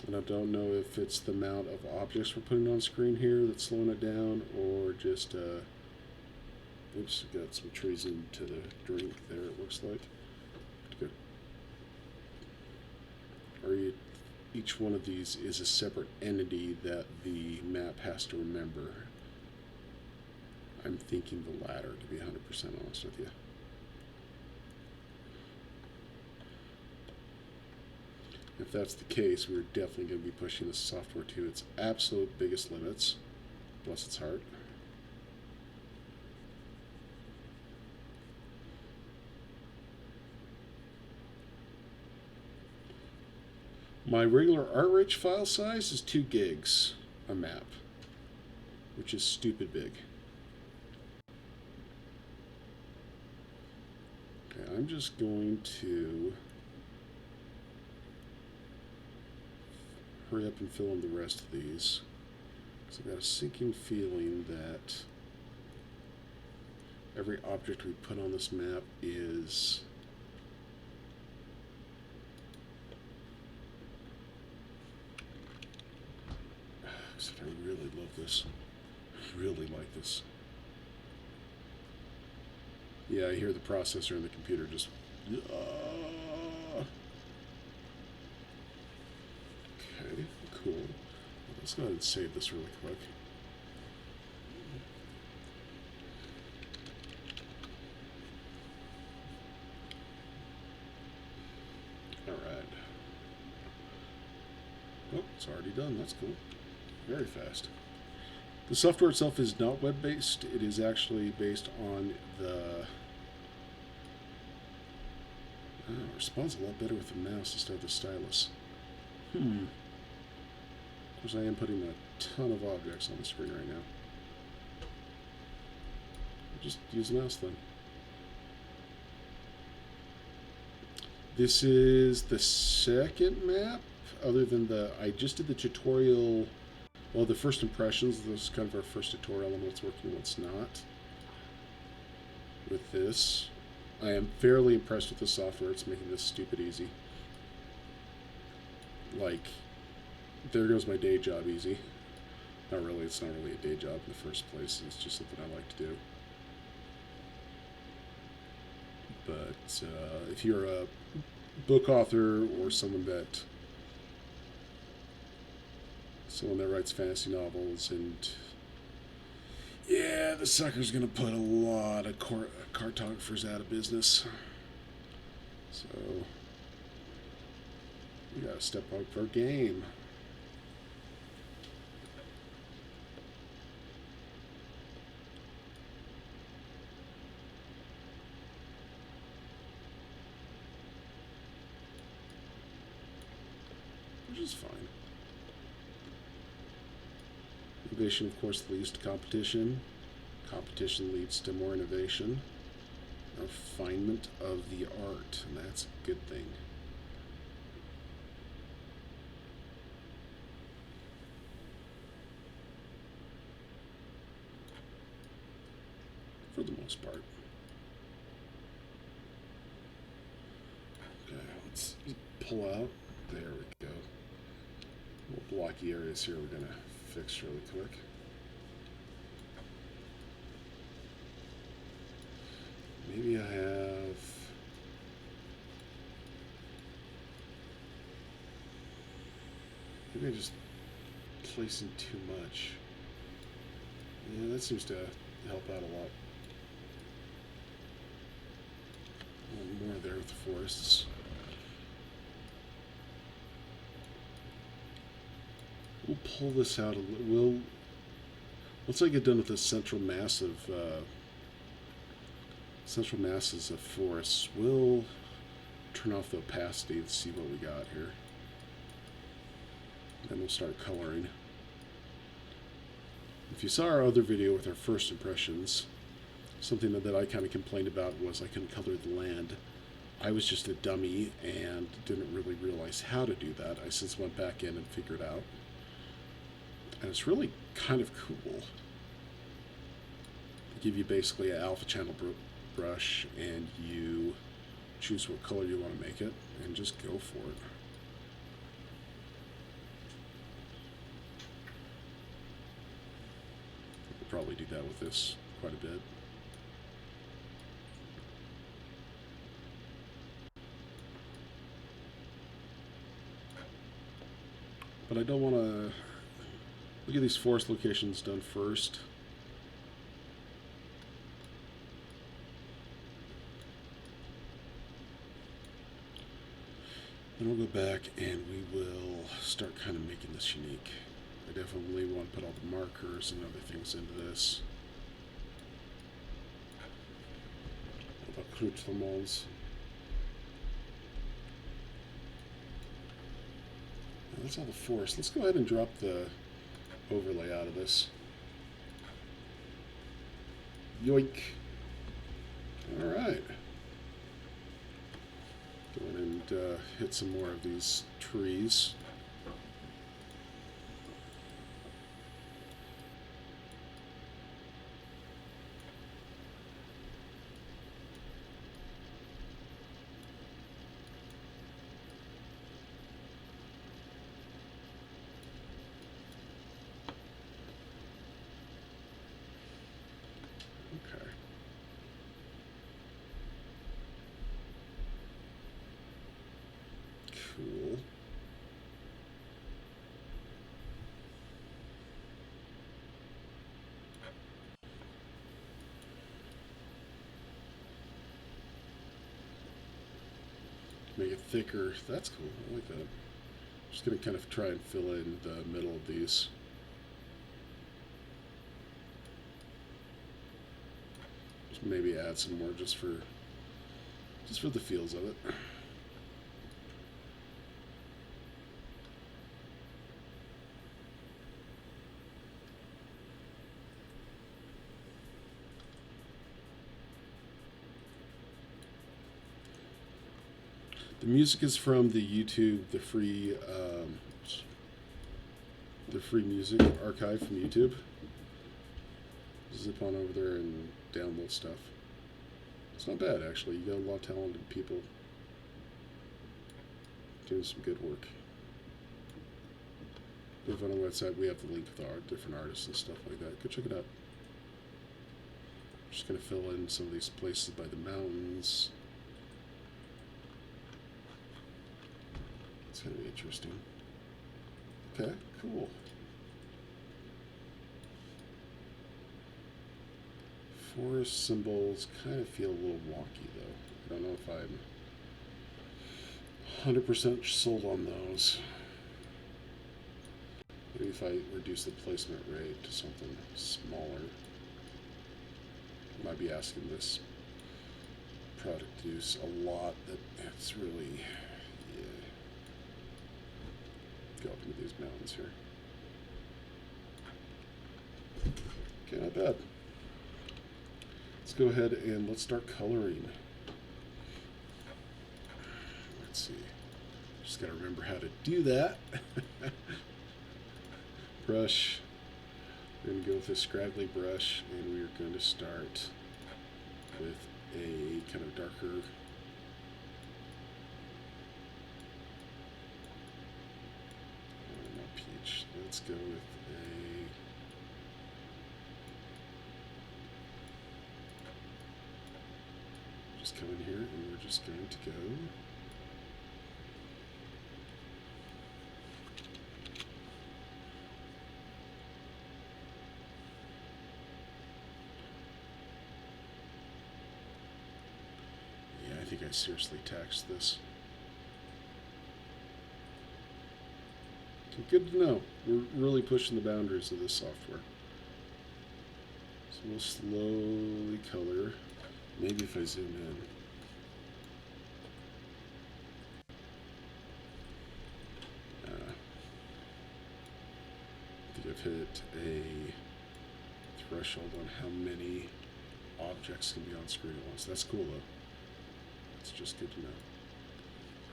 And I don't know if it's the amount of objects we're putting on screen here that's slowing it down, or just oops, got some trees into the drink there, it looks like. Good. Or each one of these is a separate entity that the map has to remember. I'm thinking the latter, to be 100% honest with you. If that's the case, we're definitely going to be pushing this software to its absolute biggest limits. Bless its heart. My regular ArtRich file size is 2 gigs a map, which is stupid big. Okay, I'm just going to hurry up and fill in the rest of these, because I've got a sinking feeling that every object we put on this map is I really love this. I really like this. Yeah, I hear the processor in the computer just okay, cool. Let's go ahead and save this really quick. Alright. Oh, it's already done. That's cool. Very fast. The software itself is not web-based. It is actually based on the... Oh, it responds a lot better with the mouse instead of the stylus. Of course, I am putting a ton of objects on the screen right now. Just use the mouse then. This is the second map, other than I just did the tutorial, well, the first impressions. This is kind of our first tutorial on what's working and what's not with this. I am fairly impressed with the software. It's making this stupid easy. Like, there goes my day job easy. Not really, it's not really a day job in the first place. It's just something I like to do. But if you're a book author or someone that writes fantasy novels, and yeah, the sucker's gonna put a lot of cartographers out of business. So we gotta step up our game. Which is fine. Innovation, of course, leads to competition. Competition leads to more innovation. Refinement of the art, and that's a good thing. most part. Okay, let's pull out. There we go. Little blocky areas here we're going to fix really quick. Maybe I have... Maybe I'm just placing too much. Yeah, that seems to help out a lot. A little more there with the forests. We'll pull this out a little. Once I get done with this central masses of forests, we'll turn off the opacity and see what we got here. Then we'll start coloring. If you saw our other video with our first impressions, something that I kind of complained about was I couldn't color the land. I was just a dummy and didn't really realize how to do that. I since went back in and figured out. And it's really kind of cool. They give you basically an alpha channel brush and you choose what color you want to make it and just go for it. We'll probably do that with this quite a bit. But I don't want to... We'll get these forest locations done first. Then we'll go back and we will start kind of making this unique. I definitely want to put all the markers and other things into this. Accoutrements. That's all the forest. Let's go ahead and drop the overlay out of this. Yoink. Alright. Go ahead and hit some more of these trees. Okay. Cool. Make it thicker. That's cool. I like that. Just going to kind of try and fill in the middle of these. Just maybe add some more just for the feels of it. The music is from the YouTube, the free music archive from YouTube. Zip on over there and download stuff. It's not bad, actually. You got a lot of talented people doing some good work. If on the website, we have the link with our different artists and stuff like that. Go check it out. I'm just going to fill in some of these places by the mountains. It's going to be interesting. Okay, cool. Forest symbols kind of feel a little wonky, though. I don't know if I'm 100% sold on those. Maybe if I reduce the placement rate to something smaller. I might be asking this product to use a lot that it's really... Go up into these mountains here. Okay, not bad. Let's go ahead and let's start coloring. Let's see. Just gotta remember how to do that. Brush. We're gonna go with a scraggly brush and we're going to start with a kind of darker not peach. Let's go with a just come in here and we're just going to go I think I seriously taxed this. Good to know. We're really pushing the boundaries of this software. So we'll slowly color. Maybe if I zoom in. I think I've hit a threshold on how many objects can be on screen at once. That's cool though. It's just good to know.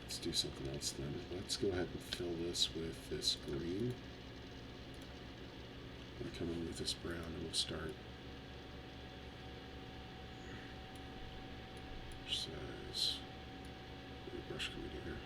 Let's do something else then. Let's go ahead and fill this with this green. We'll come in with this brown and we'll start. Which size? What brush can we do here?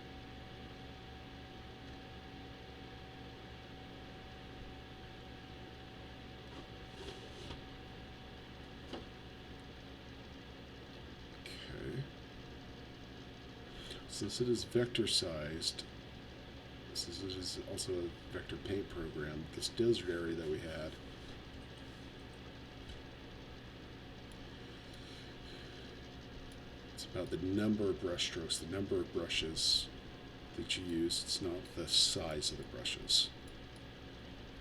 Since it is vector sized, since it is also a vector paint program, this desert area that we had, it's about the number of brush strokes, the number of brushes that you use. It's not the size of the brushes.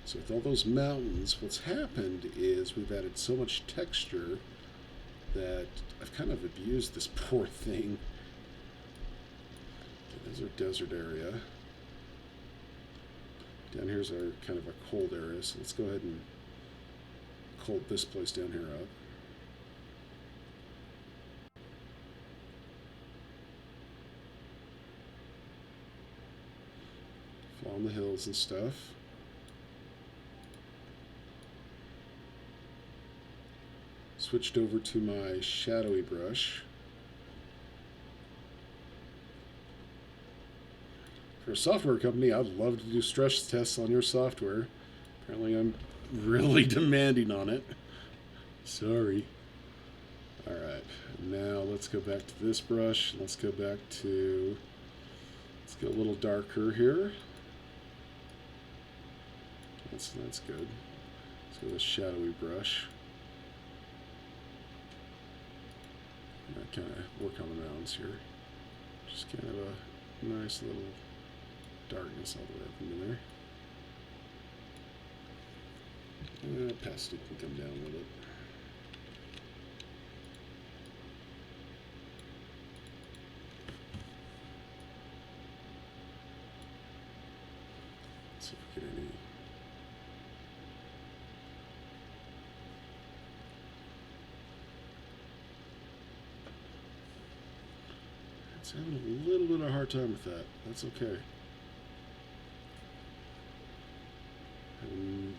So with all those mountains, what's happened is we've added so much texture that I've kind of abused this poor thing. There's our desert area. Down here's our kind of a cold area, so let's go ahead and cold this place down here up. Fall on the hills and stuff. Switched over to my shadowy brush. For a software company, I'd love to do stress tests on your software. Apparently I'm really demanding on it. Sorry. Alright, now let's go back to this brush. Let's go back to, let's go a little darker here. That's good. Let's go with a shadowy brush. And kind of work on the mountains here. Just kind of a nice little darkness all the way up into there. Opacity can come down a little bit. Let's see if we get any. It's having a little bit of a hard time with that. That's okay. Having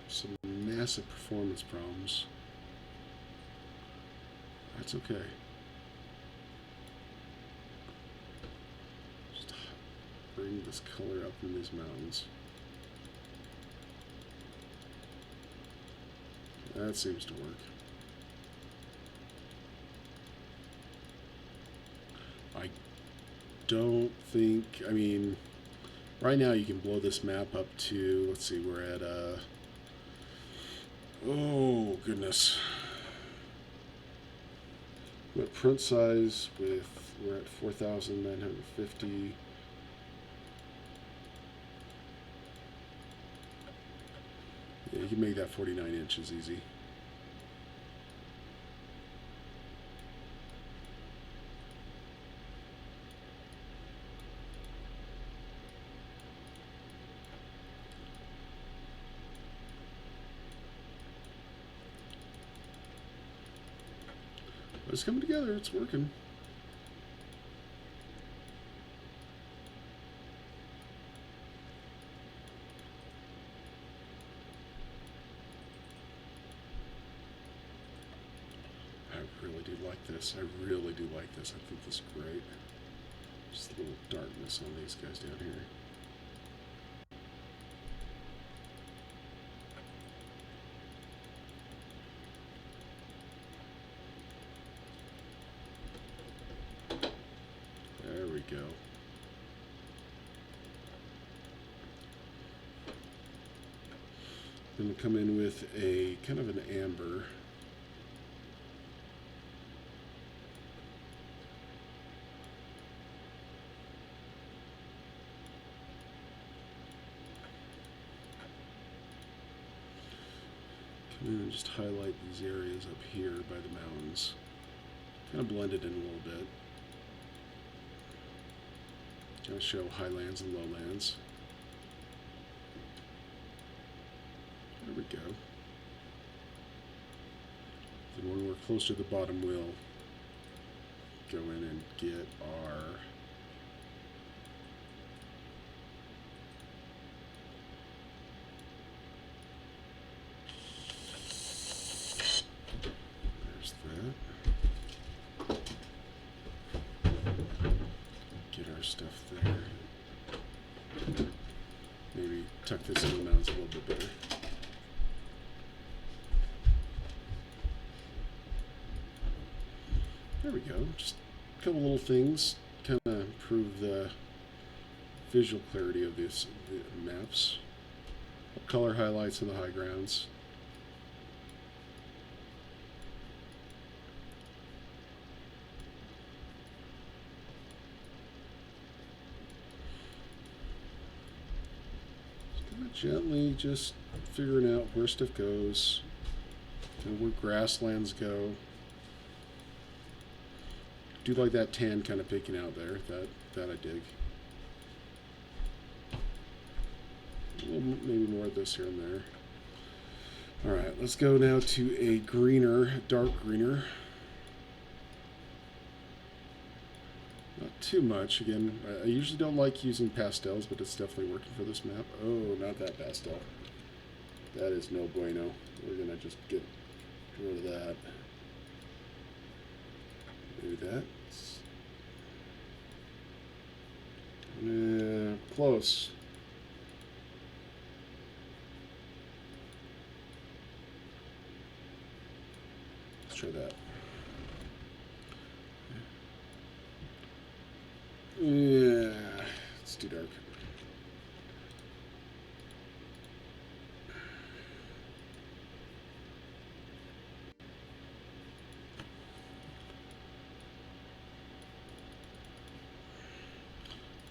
some massive performance problems. That's okay. Just bring this color up in these mountains. That seems to work. I don't think, I mean, right now you can blow this map up to, let's see, we're at, oh goodness. We're at print size with, we're at 4,950. Yeah, you can make that 49 inches easy. But it's coming together, it's working. I really do like this. I really do like this. I think this is great. Just a little darkness on these guys down here. There we go. I'm going to come in with a kind of an amber. Come in and just highlight these areas up here by the mountains. Kind of blend it in a little bit. Kind of show highlands and lowlands. There we go. Then when we're close to the bottom, we'll go in and get our there's that. Get our stuff there. Maybe tuck this in the mountains a little bit better. There we go. Just a couple little things, kind of improve the visual clarity of these maps. Color highlights in the high grounds. Gently just figuring out where stuff goes, and where grasslands go. Do like that tan kind of peeking out there. That I dig. A little, maybe more of this here and there. All right, let's go now to a greener, dark greener. Not too much. Again, I usually don't like using pastels, but it's definitely working for this map. Oh, not that pastel. That is no bueno. We're gonna just get rid of that. Maybe that. Close. Let's try that. Yeah, it's too dark.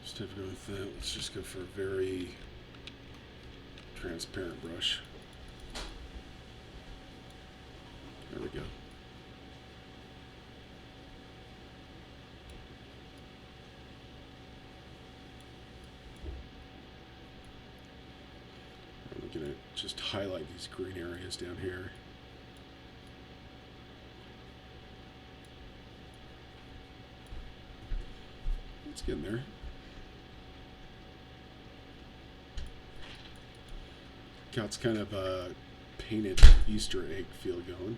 Instead of going with that, let's just go for a very transparent brush. There we go. I'm going to just highlight these green areas down here. It's getting there. Got kind of a painted Easter egg feel going.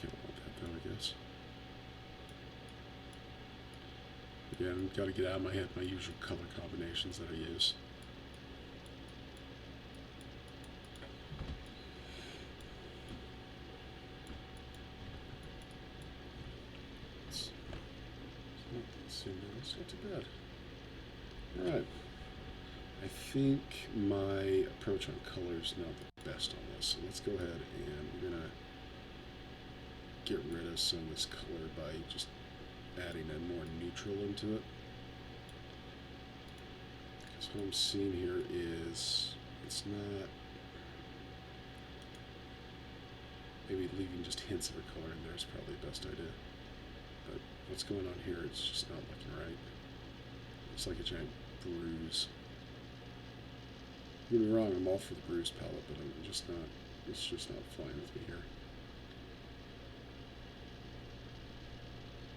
Don't want that though, I guess. Again, got to get out of my head my usual color combinations that I use. It's not too bad. Alright. I think my approach on color is not the best on this. So let's go ahead and we're going to get rid of some of this color by just adding a more neutral into it. Because what I'm seeing here is it's not, maybe leaving just hints of a color in there is probably the best idea. But what's going on here, it's just not looking right. It's like a giant bruise. Don't get me wrong, I'm all for the bruise palette, but I'm just not, it's just not flying with me here.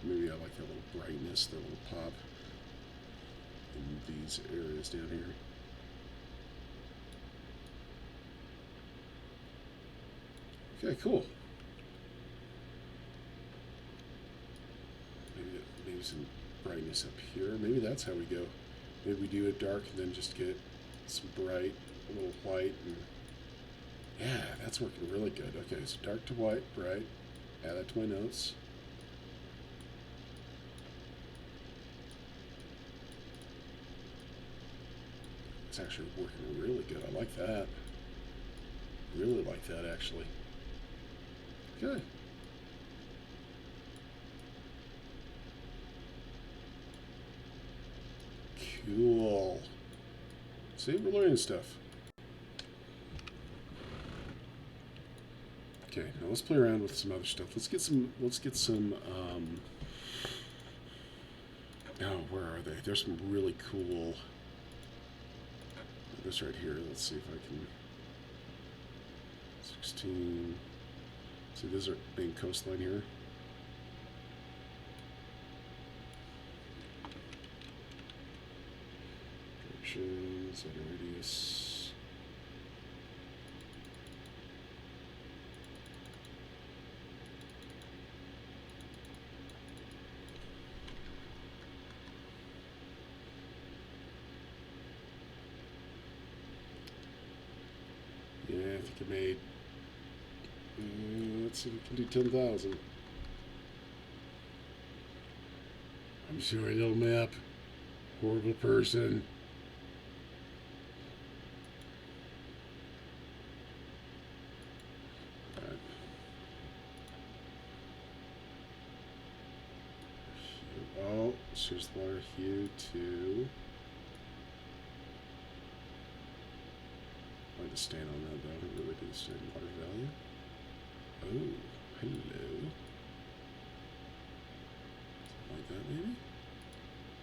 Maybe I like that little brightness, that little pop in these areas down here. Okay, cool. Maybe some brightness up here. Maybe that's how we go. Maybe we do it dark and then just get some bright, a little white, and yeah, that's working really good. Okay, so dark to white, bright. Add that to my notes. It's actually working really good. I like that. Really like that, actually. Okay. Cool. See, we're learning stuff. Okay, now let's play around with some other stuff. Let's get some. Oh, where are they? There's some really cool. This right here. Let's see if I can. 16. See, there's our main coastline here. Directions, outer radius. Yeah, I think I made. Let's see if we can do 10,000. I'm sorry, little map. Horrible person. Right. Oh, there's the water hue too. I like to stand on that though. I really do stand water value. Oh, hello. Something like that maybe?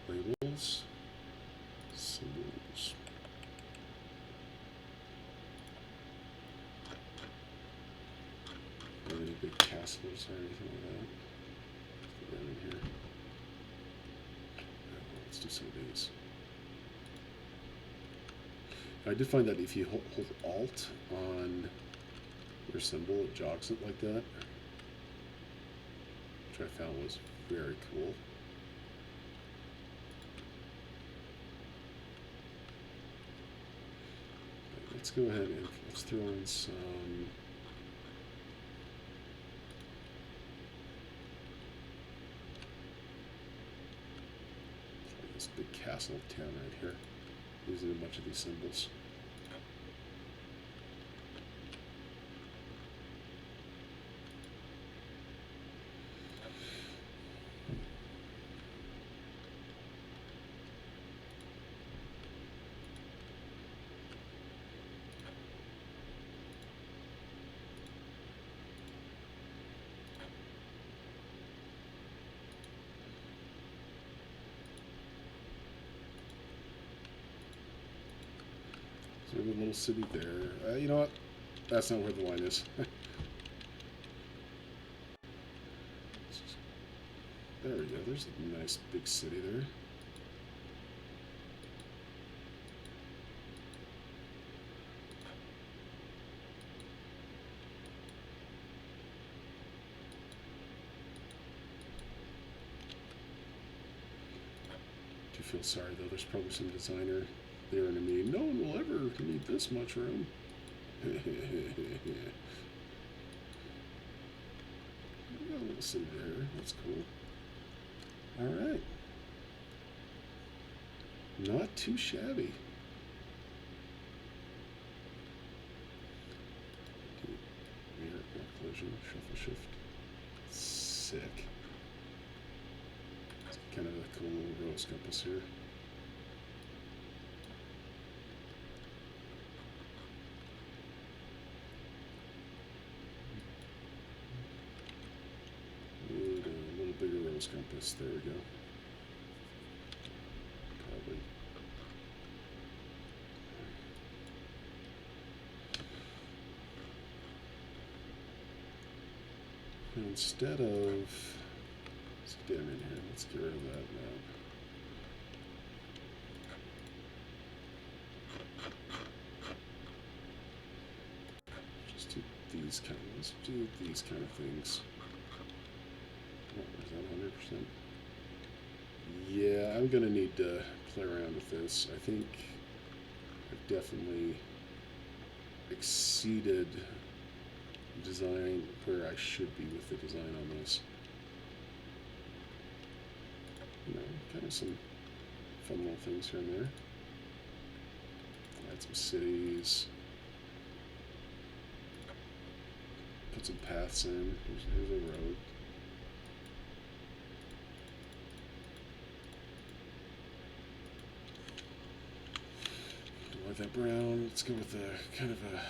Labels. Symbols. Are there any big castles or anything like that? Let's go down in here. Let's do some of these. I did find that if you hold Alt on your symbol, it jogs it like that, which I found was very cool. Let's go ahead and let's throw in some like this big castle town right here, using a bunch of these symbols. So we have a little city there. You know what? That's not where the line is. There we go. There's a nice big city there. Do feel sorry though. There's probably some designer there in a meeting. No one will ever need this much room. We got a little city there. That's cool. All right. Not too shabby. Mirror collision, shuffle shift. Sick. It's kind of a cool little rose compass here. A little bigger rose compass. There we go. Probably. Instead of Damn in here. Let's get rid of that map. Just do these kind of. Let's do these kind of things. Oh, is that 100%? Yeah, I'm gonna need to play around with this. I think I've definitely exceeded design where I should be with the design on this. You know, kind of some fun little things here and there. Add some cities. Put some paths in. Here's a road. Don't like that brown. Let's go with a kind of a.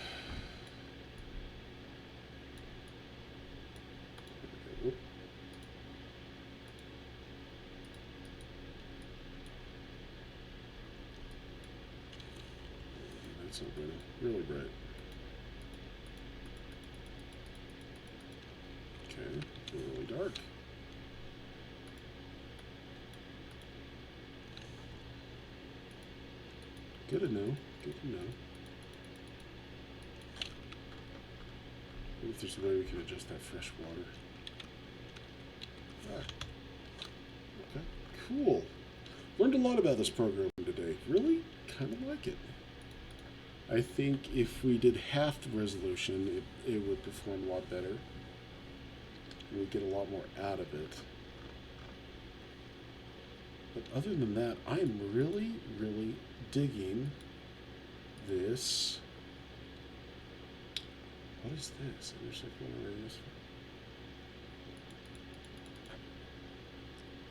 That's not bright. Really bright. Okay, really dark. Good to know. Good to know. What if there's a way we can adjust that fresh water? Ah. Okay, cool. Learned a lot about this program today. Really kind of like it. I think if we did half the resolution, it would perform a lot better. We'd get a lot more out of it. But other than that, I am really, really digging this. What is this? Intersect one radius.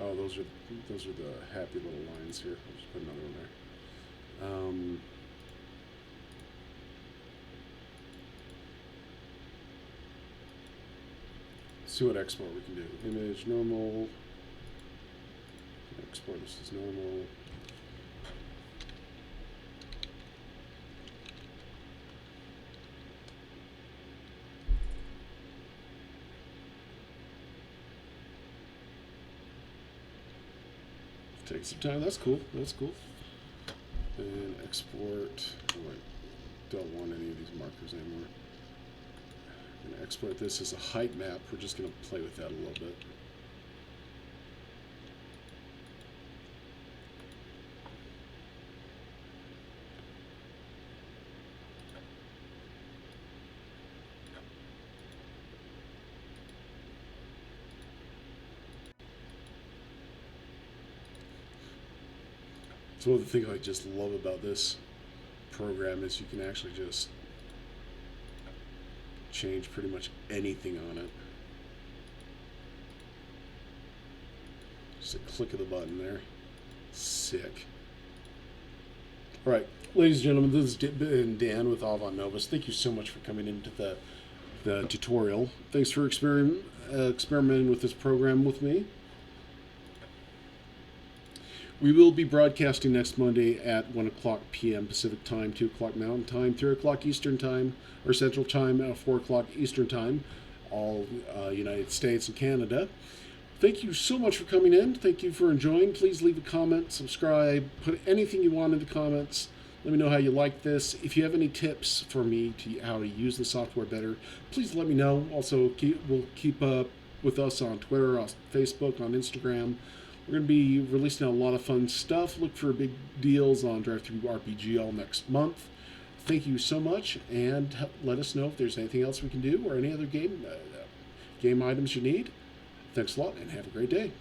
Oh, those are the happy little lines here. I'll just put another one there. See what export we can do. Image normal. Export this as normal. Take some time. That's cool. That's cool. And export. Oh, wait. Don't want any of these markers anymore. I'm going to export this as a height map. We're just going to play with that a little bit. So one of the things I just love about this program is you can actually just change pretty much anything on it. Just a click of the button there. Sick. All right, ladies and gentlemen, this is Dan with Avon Novus. Thank you so much for coming into the tutorial. Thanks for experimenting with this program with me. We will be broadcasting next Monday at 1 o'clock p.m. Pacific Time, 2 o'clock Mountain Time, 3 o'clock Eastern Time, or Central Time, 4 o'clock Eastern Time, all United States and Canada. Thank you so much for coming in. Thank you for enjoying. Please leave a comment, subscribe, put anything you want in the comments. Let me know how you like this. If you have any tips for me to how to use the software better, please let me know. Also, we'll keep up with us on Twitter, on Facebook, on Instagram. We're going to be releasing a lot of fun stuff. Look for big deals on Drive-Thru RPG all next month. Thank you so much, and let us know if there's anything else we can do or any other game items you need. Thanks a lot, and have a great day.